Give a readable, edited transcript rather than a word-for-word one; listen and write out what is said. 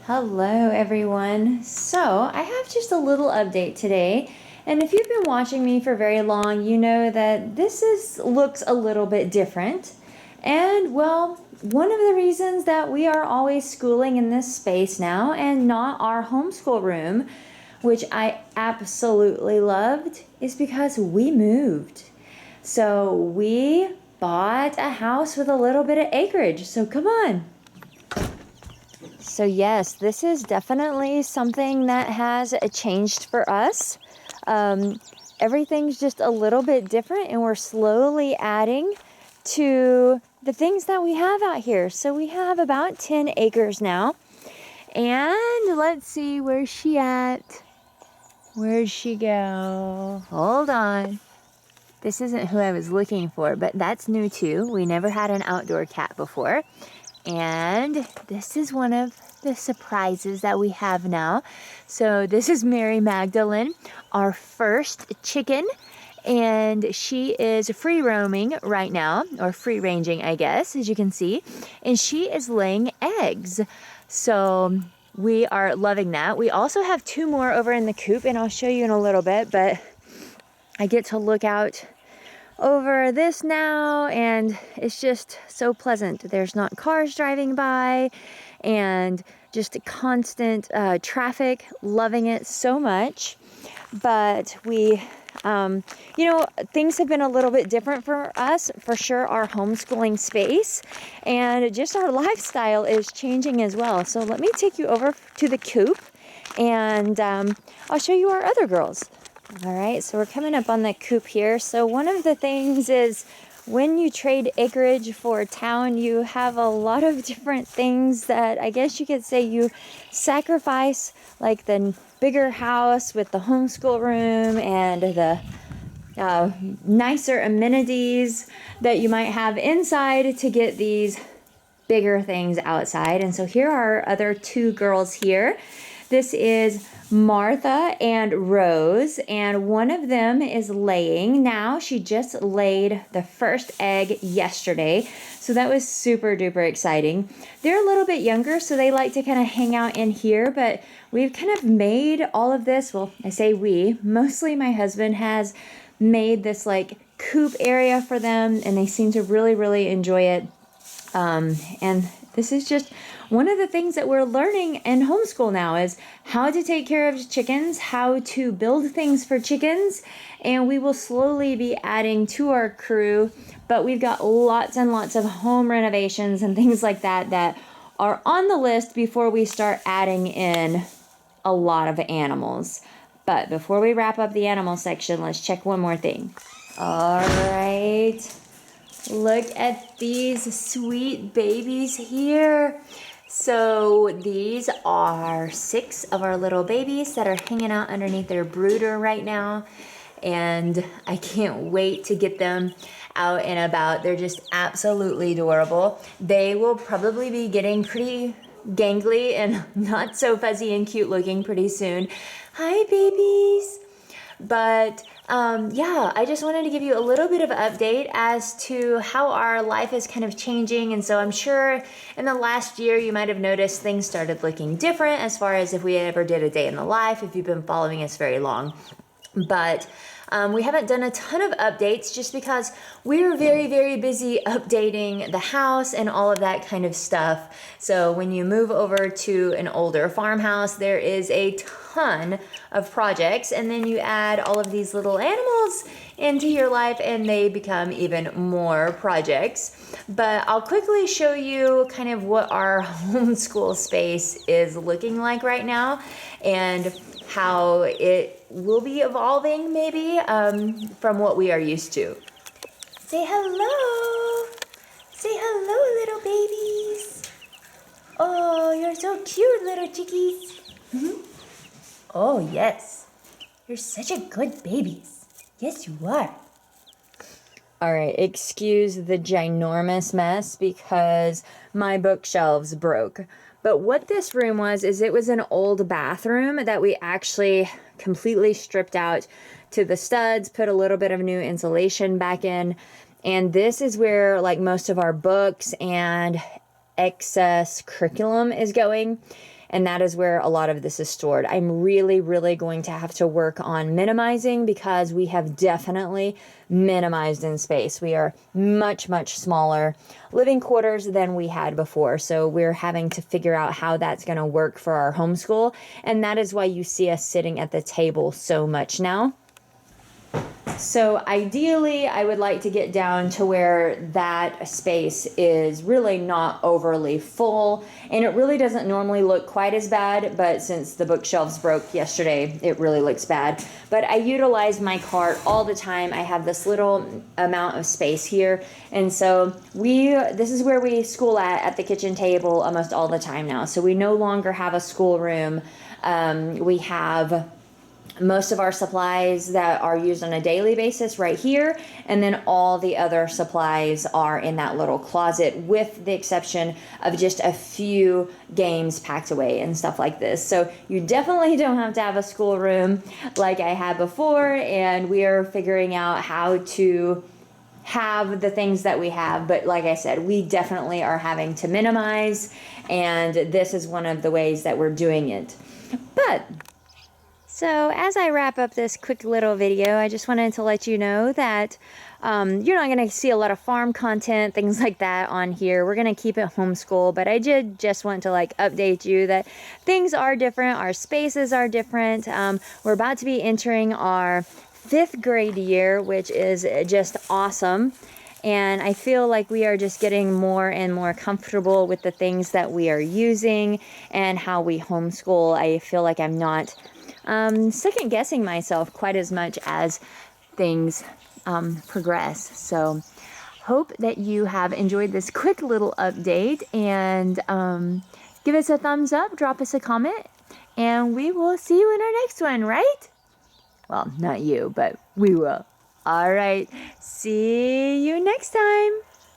Hello, everyone. So, I have just a little update today. And if you've been watching me for very long, you know that looks a little bit different. And well, one of the reasons that we are always schooling in this space now and not our homeschool room, which I absolutely loved, is because we moved. So, we bought a house with a little bit of acreage. So, come on. So yes, this is definitely something that has changed for us. Everything's just a little bit different, and we're slowly adding to the things that we have out here. So we have about 10 acres now. And let's see, where's she at? Where'd she go? Hold on. This isn't who I was looking for, but that's new too. We never had an outdoor cat before. And this is one of the surprises that we have now. So this is Mary Magdalene, our first chicken. And she is free roaming right now, or free ranging, I guess, as you can see. And she is laying eggs. So we are loving that. We also have 2 more over in the coop, and I'll show you in a little bit. But I get to look out over this now, and it's just so pleasant. There's not cars driving by and just constant traffic. Loving it so much. But we things have been a little bit different for us, for sure. Our homeschooling space and just our lifestyle is changing as well. So let me take you over to the coop, and I'll show you our other girls. All right, so we're coming up on the coop here. So one of the things is when you trade acreage for town, you have a lot of different things that I guess you could say you sacrifice, like the bigger house with the homeschool room and the nicer amenities that you might have inside to get these bigger things outside. And so here are our other 2 girls here. This is Martha and Rose, and one of them is laying now. She just laid the first egg yesterday, so that was super duper exciting. They're a little bit younger, so they like to kind of hang out in here, but we've kind of made all of this, well, I say we, mostly my husband has made this like coop area for them, and they seem to really, really enjoy it. And this is just one of the things that we're learning in homeschool now is how to take care of chickens, how to build things for chickens, and we will slowly be adding to our crew. But we've got lots and lots of home renovations and things like that that are on the list before we start adding in a lot of animals. But before we wrap up the animal section, let's check one more thing. All right. Look at these sweet babies here. So these are 6 of our little babies that are hanging out underneath their brooder right now. And I can't wait to get them out and about. They're just absolutely adorable. They will probably be getting pretty gangly and not so fuzzy and cute looking pretty soon. Hi, babies. But I just wanted to give you a little bit of an update as to how our life is kind of changing. And so I'm sure in the last year you might have noticed things started looking different as far as if we ever did a day in the life, if you've been following us very long. But we haven't done a ton of updates just because we're very, very busy updating the house and all of that kind of stuff. So when you move over to an older farmhouse, there is a ton of projects, and then you add all of these little animals into your life and they become even more projects. But I'll quickly show you kind of what our homeschool space is looking like right now and how it will be evolving maybe from what we are used to. Say hello. Say hello, little babies. Oh, you're so cute, little chickies. Oh, yes. You're such a good babies. Yes, you are. All right, excuse the ginormous mess because my bookshelves broke. But what this room was is it was an old bathroom that we actually completely stripped out to the studs, put a little bit of new insulation back in. And this is where like most of our books and excess curriculum is going. and that is where a lot of this is stored. I'm really, really going to have to work on minimizing because we have definitely minimized in space. We are much, much smaller living quarters than we had before. So we're having to figure out how that's going to work for our homeschool. And that is why you see us sitting at the table so much now. So ideally, I would like to get down to where that space is really not overly full, and it really doesn't normally look quite as bad, but since the bookshelves broke yesterday, it really looks bad. But I utilize my cart all the time. I have this little amount of space here, and so this is where we school at the kitchen table almost all the time now. So we no longer have a schoolroom. We have most of our supplies that are used on a daily basis right here, and then all the other supplies are in that little closet, with the exception of just a few games packed away and stuff like this. So you definitely don't have to have a schoolroom like I had before, and we are figuring out how to have the things that we have. But like I said, we definitely are having to minimize, and this is one of the ways that we're doing it. But so as I wrap up this quick little video, I just wanted to let you know that you're not going to see a lot of farm content, things like that on here. We're going to keep it homeschool, but I did just want to update you that things are different. Our spaces are different. We're about to be entering our 5th grade year, which is just awesome. And I feel like we are just getting more and more comfortable with the things that we are using and how we homeschool. I feel like I'm not second guessing myself quite as much as things progress. So hope that you have enjoyed this quick little update, and give us a thumbs up, drop us a comment, and we will see you in our next one, right? Well, not you, but we will. All right. See you next time.